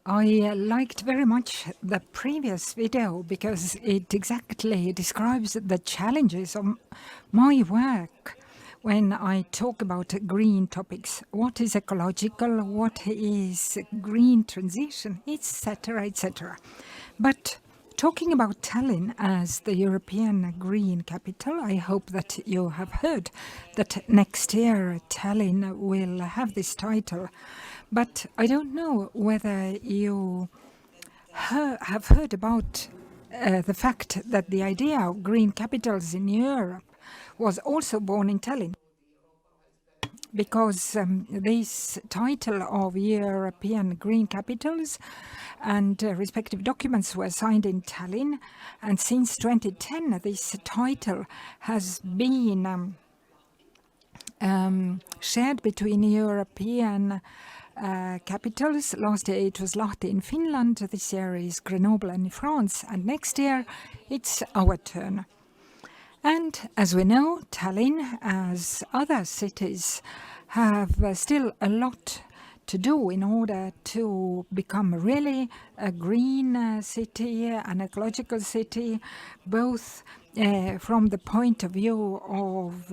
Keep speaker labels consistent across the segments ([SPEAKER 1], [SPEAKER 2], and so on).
[SPEAKER 1] I liked very much the previous video because it exactly describes the challenges of my work when I talk about green topics. What is ecological, what is green transition, etc., etc. But talking about Tallinn as the European Green Capital, I hope that you have heard that next year Tallinn will have this title. But I don't know whether you have heard about the fact that the idea of green capitals in Europe was also born in Tallinn. Because this title of European Green Capitals and respective documents were signed in Tallinn, and since 2010 this title has been shared between European capitals. Last year it was Lahti in Finland, this year is Grenoble in France, and next year it's our turn. And as we know, Tallinn, as other cities, have still a lot to do in order to become really a green city, an ecological city, both from the point of view of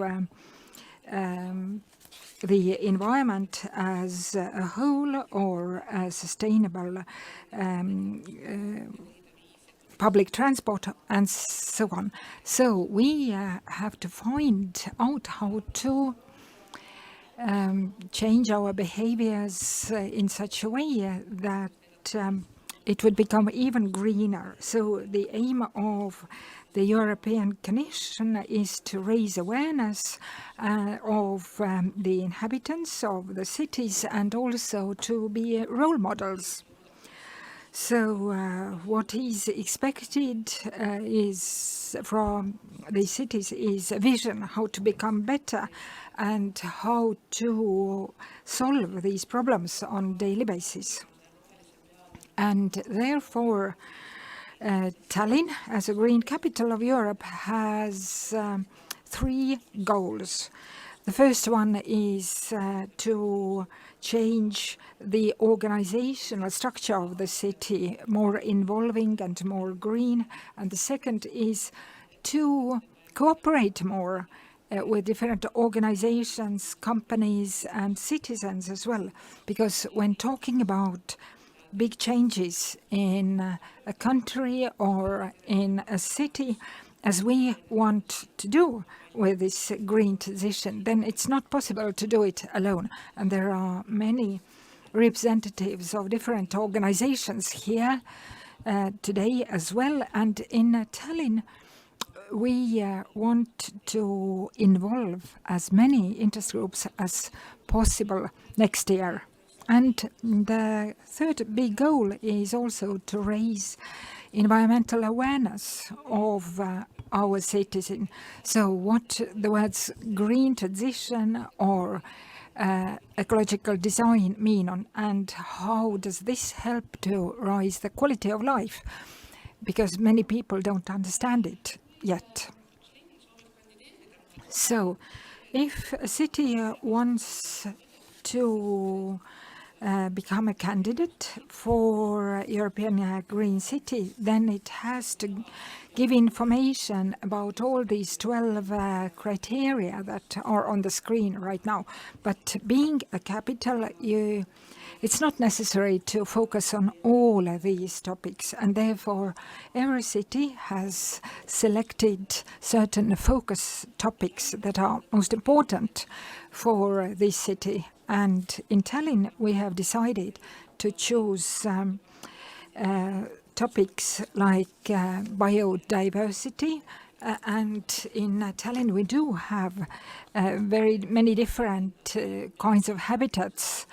[SPEAKER 1] the environment as a whole or a sustainable public transport and so on. So we have to find out how to change our behaviors in such a way that it would become even greener. So the aim of the European Commission is to raise awareness of the inhabitants of the cities and also to be role models. So what is expected is from the cities is a vision how to become better and how to solve these problems on a daily basis. And therefore, Tallinn, as a green capital of Europe, has 3 goals. The first one is to change the organizational structure of the city, more involving and more green. And the second is to cooperate more with different organizations, companies, and citizens as well. Because when talking about big changes in a country or in a city, as we want to do with this green transition, then it's not possible to do it alone. And there are many representatives of different organizations here today as well. And in Tallinn, we want to involve as many interest groups as possible next year. And the third big goal is also to raise environmental awareness of our citizens. So what the words green transition or ecological design mean, and how does this help to raise the quality of life? Because many people don't understand it yet. So if a city wants to become a candidate for European Green City, then it has to give information about all these 12 criteria that are on the screen right now. But being a capital, it's not necessary to focus on all of these topics, and therefore every city has selected certain focus topics that are most important for this city. And in Tallinn, we have decided to choose topics like biodiversity. And in Tallinn, we do have very many different kinds of habitats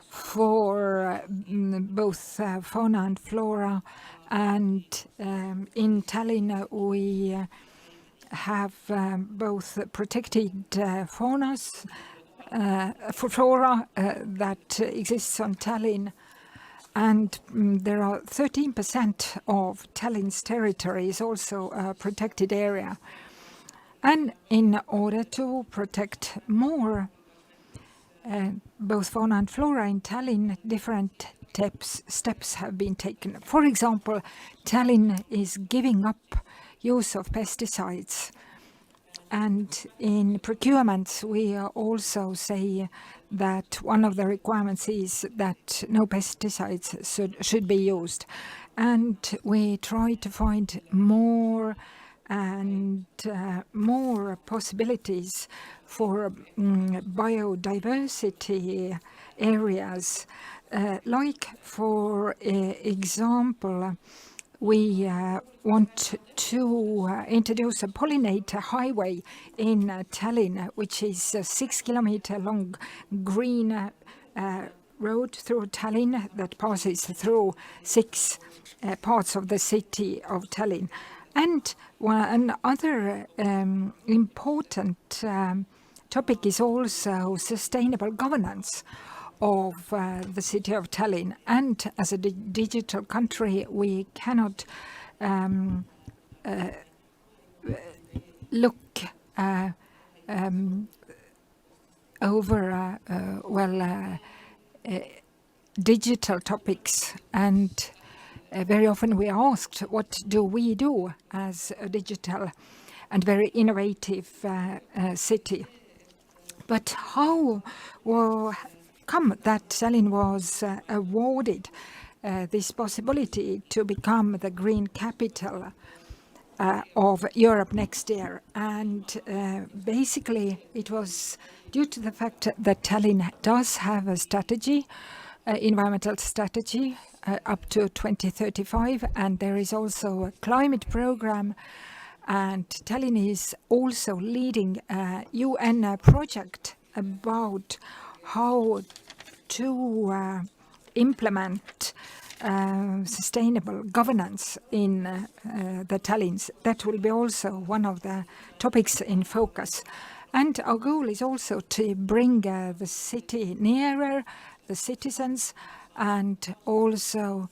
[SPEAKER 1] for both fauna and flora. And in Tallinn, we have both protected faunas, flora that exists on Tallinn, and there are 13% of Tallinn's territory is also a protected area. And in order to protect more both fauna and flora in Tallinn, different steps have been taken. For example, Tallinn is giving up use of pesticides. And in procurement, we also say that one of the requirements is that no pesticides should be used. And we try to find more and more possibilities for biodiversity areas. Like, for example, we want to introduce a pollinator highway in Tallinn, which is a 6-kilometer long green road through Tallinn that passes through 6 parts of the city of Tallinn. And another important topic is also sustainable governance of the city of Tallinn. And as a digital country, we cannot look over digital topics, and very often we are asked, what do we do as a digital and very innovative city? But how come that Tallinn was awarded this possibility to become the green capital of Europe next year? And basically it was due to the fact that Tallinn does have a strategy, environmental strategy up to 2035, and there is also a climate program, and Tallinn is also leading a UN project about how to implement sustainable governance in the Tallinns. That will be also one of the topics in focus. And our goal is also to bring the city nearer the citizens, and also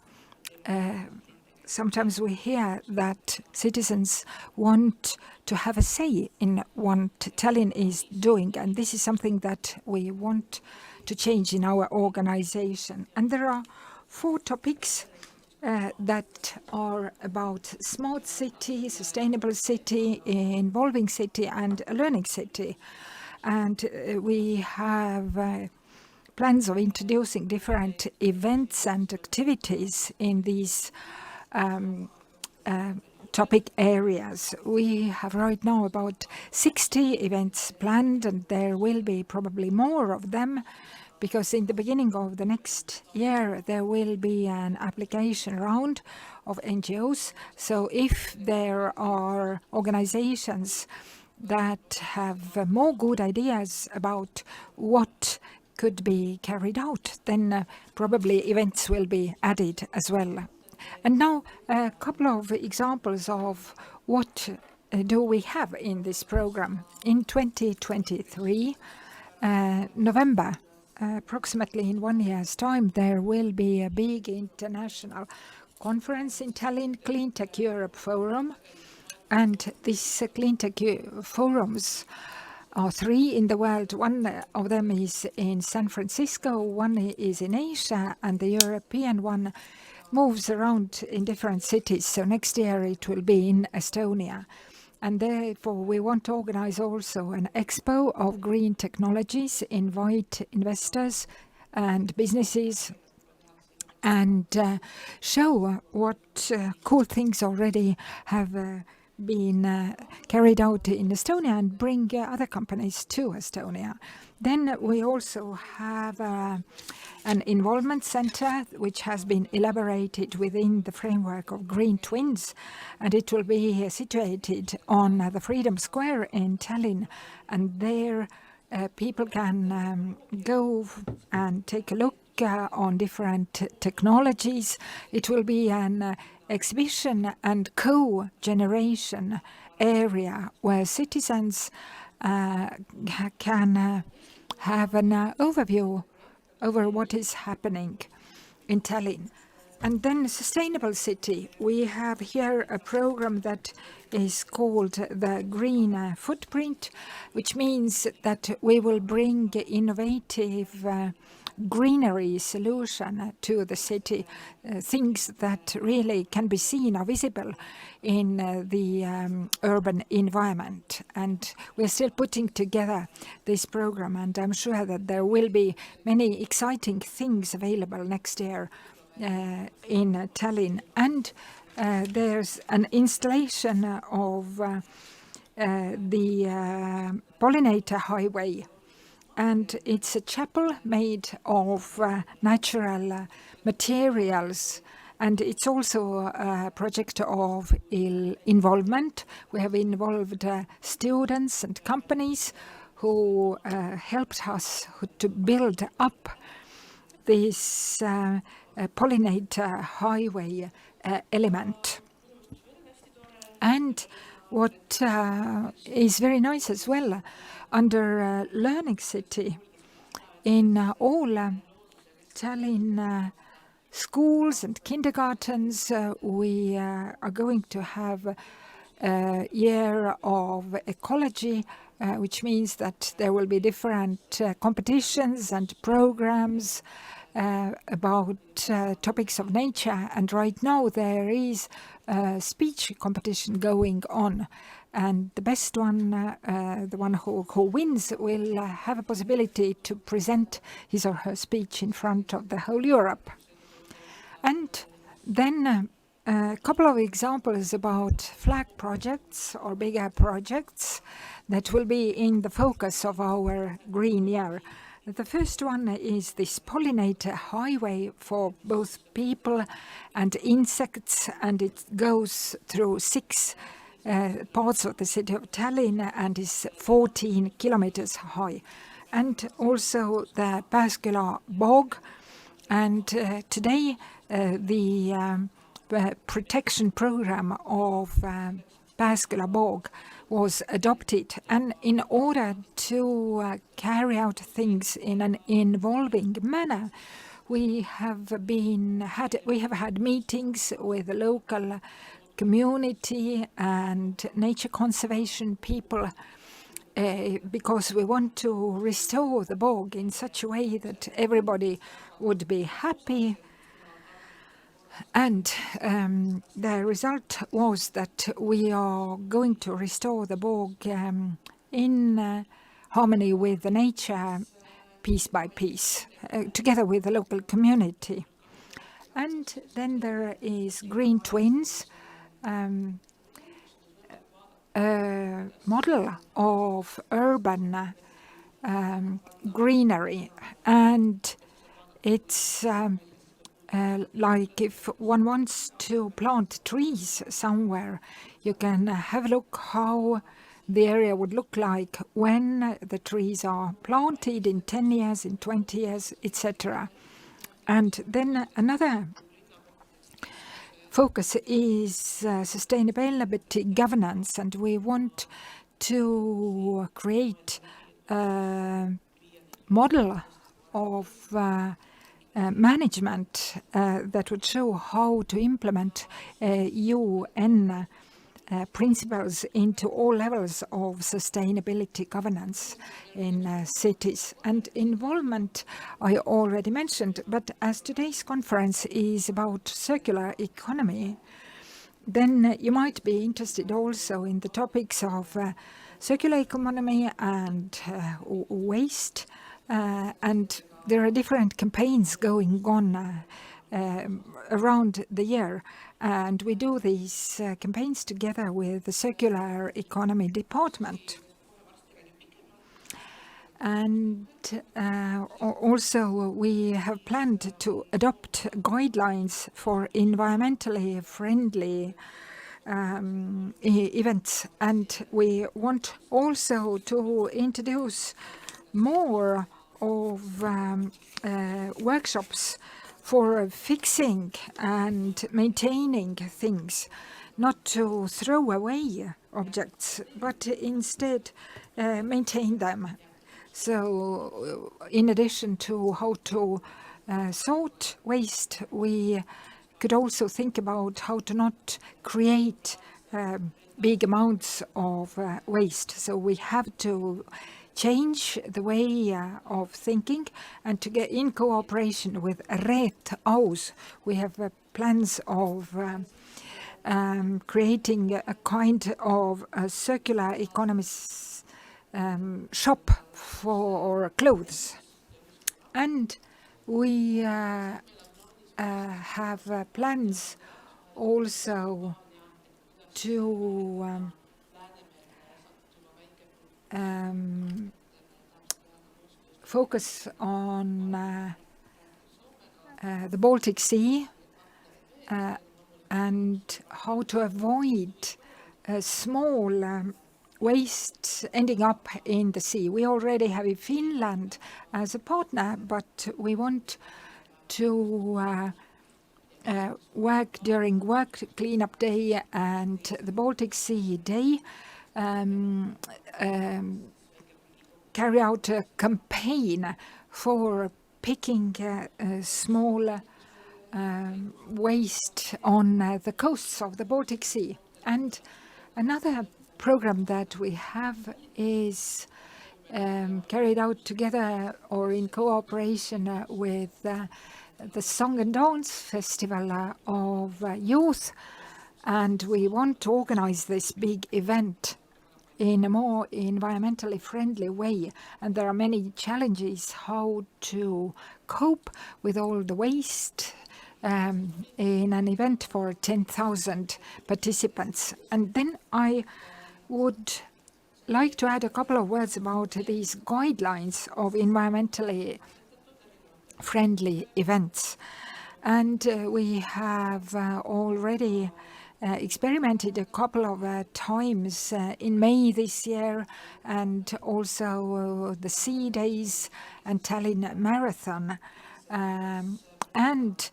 [SPEAKER 1] sometimes we hear that citizens want to have a say in what Tallinn is doing, and this is something that we want to change in our organization. And there are 4 topics that are about smart city, sustainable city, involving city, and a learning city. And we have plans of introducing different events and activities in these topic areas. We have right now about 60 events planned, and there will be probably more of them, because in the beginning of the next year there will be an application round of NGOs. So if there are organizations that have more good ideas about what could be carried out, then probably events will be added as well. And now a couple of examples of what do we have in this program. In 2023, November, approximately in 1 year's time, there will be a big international conference in Tallinn, Cleantech Europe Forum. And these Cleantech forums are 3 in the world. One of them is in San Francisco, one is in Asia, and the European one moves around in different cities. So next year it will be in Estonia. And therefore we want to organize also an expo of green technologies, invite investors and businesses, and show what cool things already have been carried out in Estonia, and bring other companies to Estonia. Then we also have an involvement center which has been elaborated within the framework of Green Twins, and it will be situated on the Freedom Square in Tallinn, and there people can go and take a look on different technologies. It will be an exhibition and co-generation area where citizens can have an overview over what is happening in Tallinn. And then sustainable city. We have here a program that is called the Green Footprint, which means that we will bring innovative greenery solution to the city, things that really can be seen or visible in the urban environment. And we're still putting together this program, and I'm sure that there will be many exciting things available next year in Tallinn. And there's an installation of the Pollinator Highway, and it's a chapel made of natural materials, and it's also a project of involvement. We have involved students and companies who helped us to build up this Pollinator Highway element. And what is very nice as well, under Learning City, in all Tallinn schools and kindergartens, we are going to have a year of ecology, which means that there will be different competitions and programs about topics of nature. And right now there is a speech competition going on, and the best one, the one who wins, will have a possibility to present his or her speech in front of the whole Europe. And then a couple of examples about flag projects or bigger projects that will be in the focus of our Green Year. The first one is this Pollinator Highway for both people and insects, and it goes through 6 parts of the city of Tallinn and is 14 kilometers high. And also the Pääsküla Bog. And today the protection program of Pääsküla Bog was adopted, and in order to carry out things in an involving manner, we have had meetings with the local community and nature conservation people, because we want to restore the bog in such a way that everybody would be happy. And the result was that we are going to restore the bog in harmony with the nature, piece by piece, together with the local community. And then there is Green Twins, a model of urban greenery, and it's like if one wants to plant trees somewhere, you can have a look how the area would look like when the trees are planted in 10 years, in 20 years, etc. And then another focus is sustainability governance, and we want to create a model of management that would show how to implement UN principles into all levels of sustainability governance in cities. And involvement I already mentioned, but as today's conference is about circular economy, then you might be interested also in the topics of circular economy and waste, and there are different campaigns going on around the year, and we do these campaigns together with the Circular Economy Department. And also we have planned to adopt guidelines for environmentally friendly events, and we want also to introduce more of workshops for fixing and maintaining things, not to throw away objects, but instead maintain them. So in addition to how to sort waste, we could also think about how to not create big amounts of waste. So we have to change the way of thinking, and to get in cooperation with Red Aus, we have plans of creating a kind of a circular economy shop for clothes. And we have plans also to focus on the Baltic Sea and how to avoid small waste ending up in the sea. We already have Finland as a partner, but we want to work during Work Cleanup Day and the Baltic Sea Day, carry out a campaign for picking small waste on the coasts of the Baltic Sea. And another program that we have is carried out together or in cooperation with the Song and Dance Festival of Youth, and we want to organize this big event in a more environmentally friendly way. And there are many challenges how to cope with all the waste in an event for 10,000 participants. And then I would like to add a couple of words about these guidelines of environmentally friendly events. And we have already experimented a couple of times in May this year, and also the Sea Days and Tallinn Marathon. And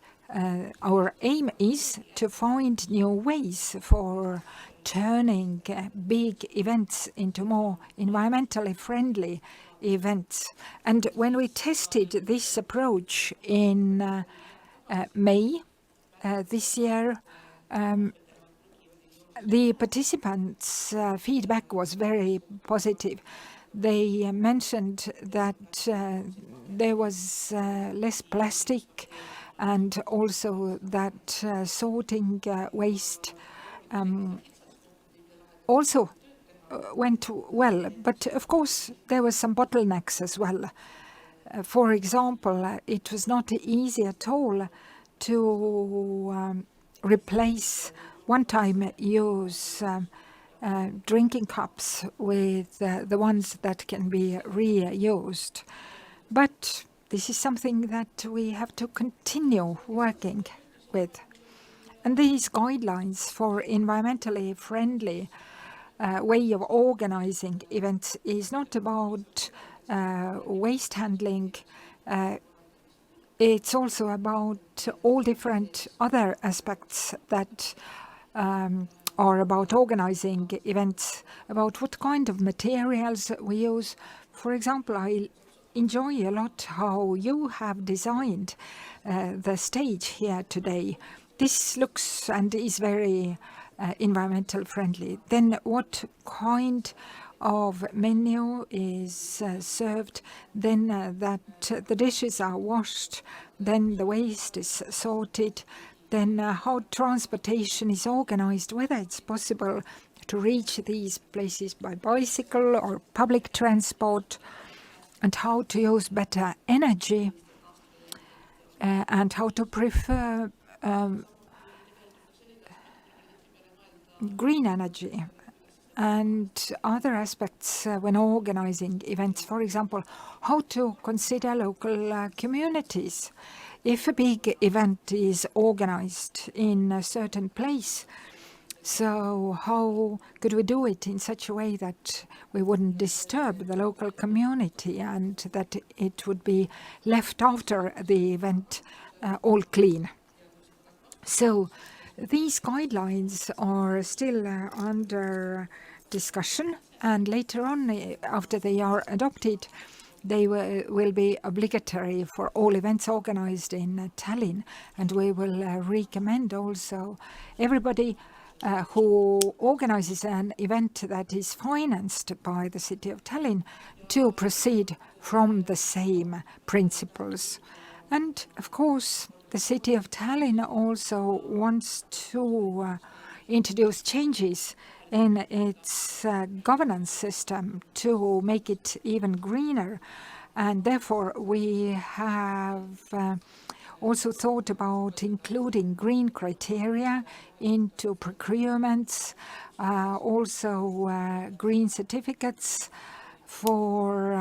[SPEAKER 1] our aim is to find new ways for turning big events into more environmentally friendly events. And when we tested this approach in May this year, the participants' feedback was very positive. They mentioned that there was less plastic, and also that sorting waste also went well. But of course, there were some bottlenecks as well. For example, it was not easy at all to replace one-time use drinking cups with the ones that can be reused. But this is something that we have to continue working with. And these guidelines for environmentally friendly way of organizing events is not about waste handling. It's also about all different other aspects that are about organizing events, about what kind of materials we use. For example, I enjoy a lot how you have designed the stage here today. This looks and is very environmental friendly. Then what kind of menu is served, then that the dishes are washed, then the waste is sorted, then how transportation is organized, whether it's possible to reach these places by bicycle or public transport, and how to use better energy, and how to prefer green energy, and other aspects when organizing events. For example, how to consider local communities. If a big event is organized in a certain place, so how could we do it in such a way that we wouldn't disturb the local community and that it would be left after the event all clean? So these guidelines are still under discussion, and later on, after they are adopted, they will be obligatory for all events organized in Tallinn, and we will recommend also everybody who organizes an event that is financed by the City of Tallinn to proceed from the same principles. And of course, the City of Tallinn also wants to introduce changes in its governance system to make it even greener. And therefore, we have also thought about including green criteria into procurements, also green certificates for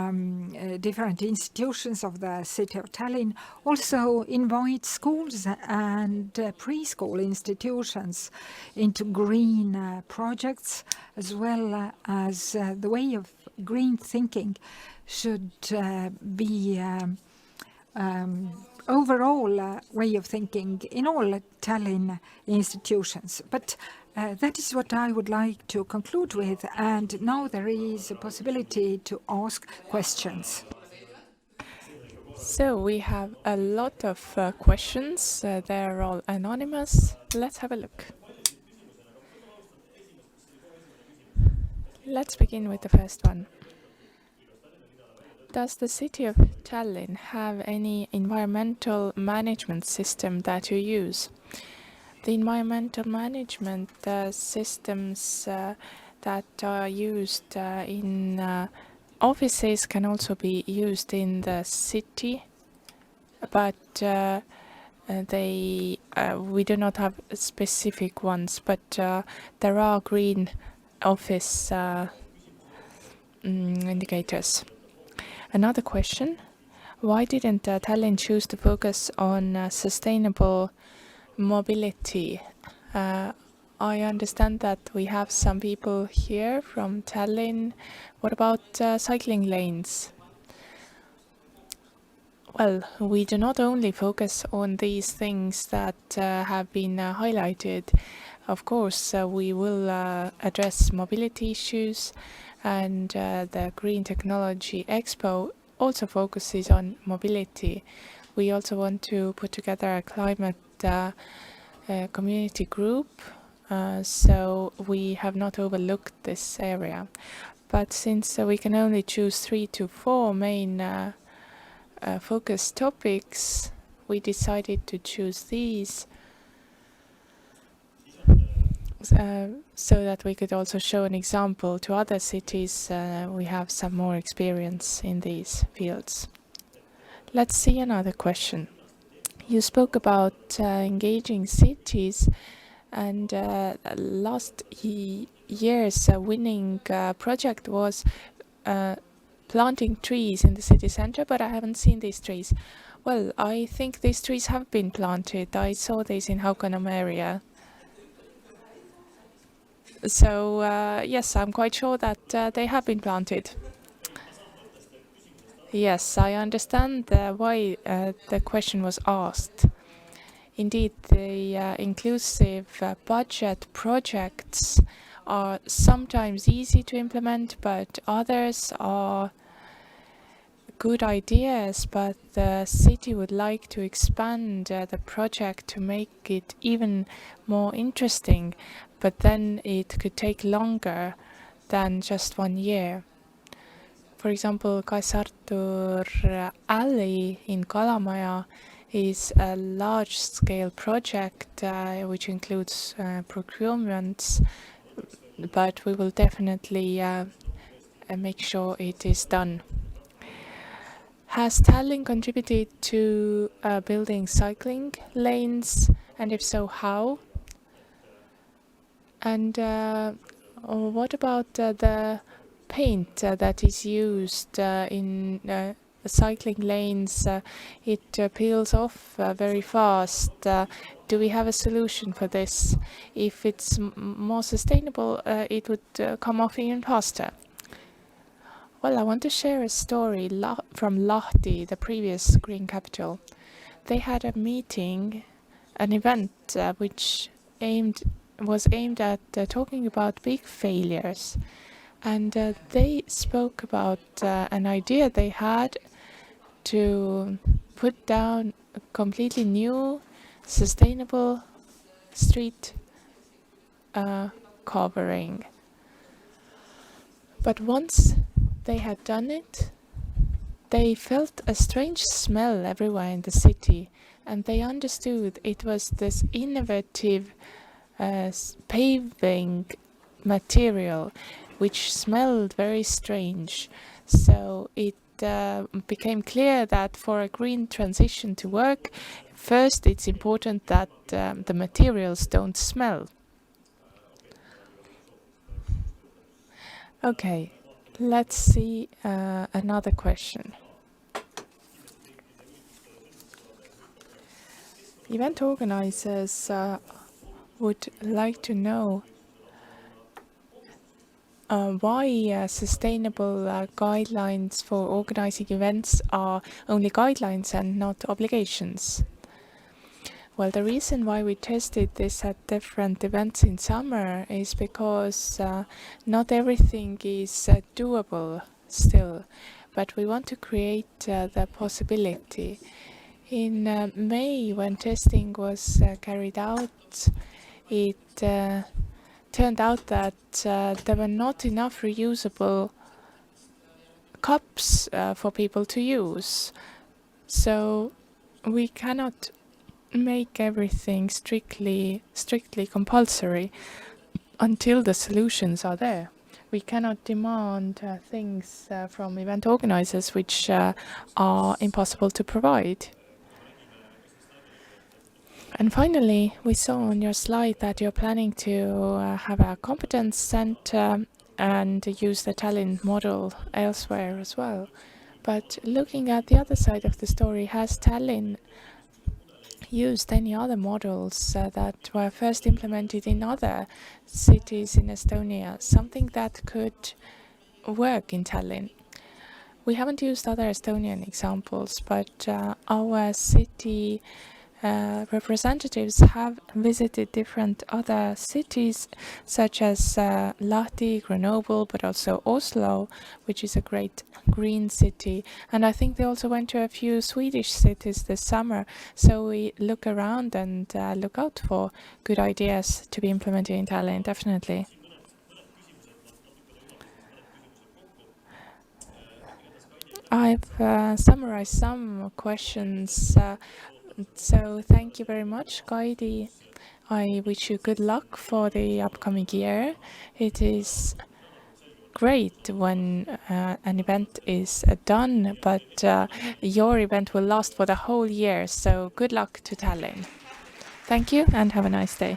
[SPEAKER 1] different institutions of the City of Tallinn, also invite schools and preschool institutions into green projects, as well as the way of green thinking should be overall way of thinking in all Tallinn institutions. But that is what I would like to conclude with, and now there is a possibility to ask questions.
[SPEAKER 2] So we have a lot of questions. They're all anonymous. Let's have a look. Let's begin with the first one. Does the City of Tallinn have any environmental management system that you use? The environmental management systems that are used in offices can also be used in the city, but we do not have specific ones, but there are green office indicators. Another question: why didn't Tallinn choose to focus on sustainable mobility? I understand that we have some people here from Tallinn. What about cycling lanes? Well, we do not only focus on these things that have been highlighted. Of course, we will address mobility issues, and the Green Technology Expo also focuses on mobility. We also want to put together a climate community group, so we have not overlooked this area. But since we can only choose 3 to 4 main focus topics, we decided to choose these so that we could also show an example to other cities. We have some more experience in these fields. Let's see another question. You spoke about engaging cities, and last year's winning project was planting trees in the city center, but I haven't seen these trees. Well, I think these trees have been planted. I saw these in Hauganõmme area. So yes, I'm quite sure that they have been planted. Yes, I understand why the question was asked. Indeed, the inclusive budget projects are sometimes easy to implement, but others are good ideas, but the city would like to expand the project to make it even more interesting, but then it could take longer than just 1 year. For example, Kaisartur Alley in Kalamaja is a large-scale project which includes procurements, but we will definitely make sure it is done. Has Tallinn contributed to building cycling lanes, and if so, how? And what about the paint that is used in cycling lanes? It peels off very fast. Do we have a solution for this? If it's more sustainable, it would come off even faster. Well, I want to share a story from Lahti, the previous green capital. They had a meeting, an event which was aimed at talking about big failures. And they spoke about an idea they had to put down a completely new, sustainable street covering. But once they had done it, they felt a strange smell everywhere in the city, and they understood it was this innovative paving material which smelled very strange. So it became clear that for a green transition to work, first it's important that the materials don't smell. Okay, let's see another question. Event organizers would like to know why sustainable guidelines for organizing events are only guidelines and not obligations. Well, the reason why we tested this at different events in summer is because not everything is doable still, but we want to create the possibility. In May, when testing was carried out, it turned out that there were not enough reusable cups for people to use. So we cannot make everything strictly compulsory until the solutions are there. We cannot demand things from event organizers which are impossible to provide. And finally, we saw on your slide that you're planning to have a competence center and use the Tallinn model elsewhere as well. But looking at the other side of the story, has Tallinn used any other models that were first implemented in other cities in Estonia, something that could work in Tallinn? We haven't used other Estonian examples, but our city representatives have visited different other cities such as Lahti, Grenoble, but also Oslo, which is a great green city. And I think they also went to a few Swedish cities this summer. So we look around and look out for good ideas to be implemented in Tallinn, definitely. I've summarized some questions. So thank you very much, Kaidi. I wish you good luck for the upcoming year. It is great when an event is done, but your event will last for the whole year. So good luck to Tallinn. Thank you and have a nice day.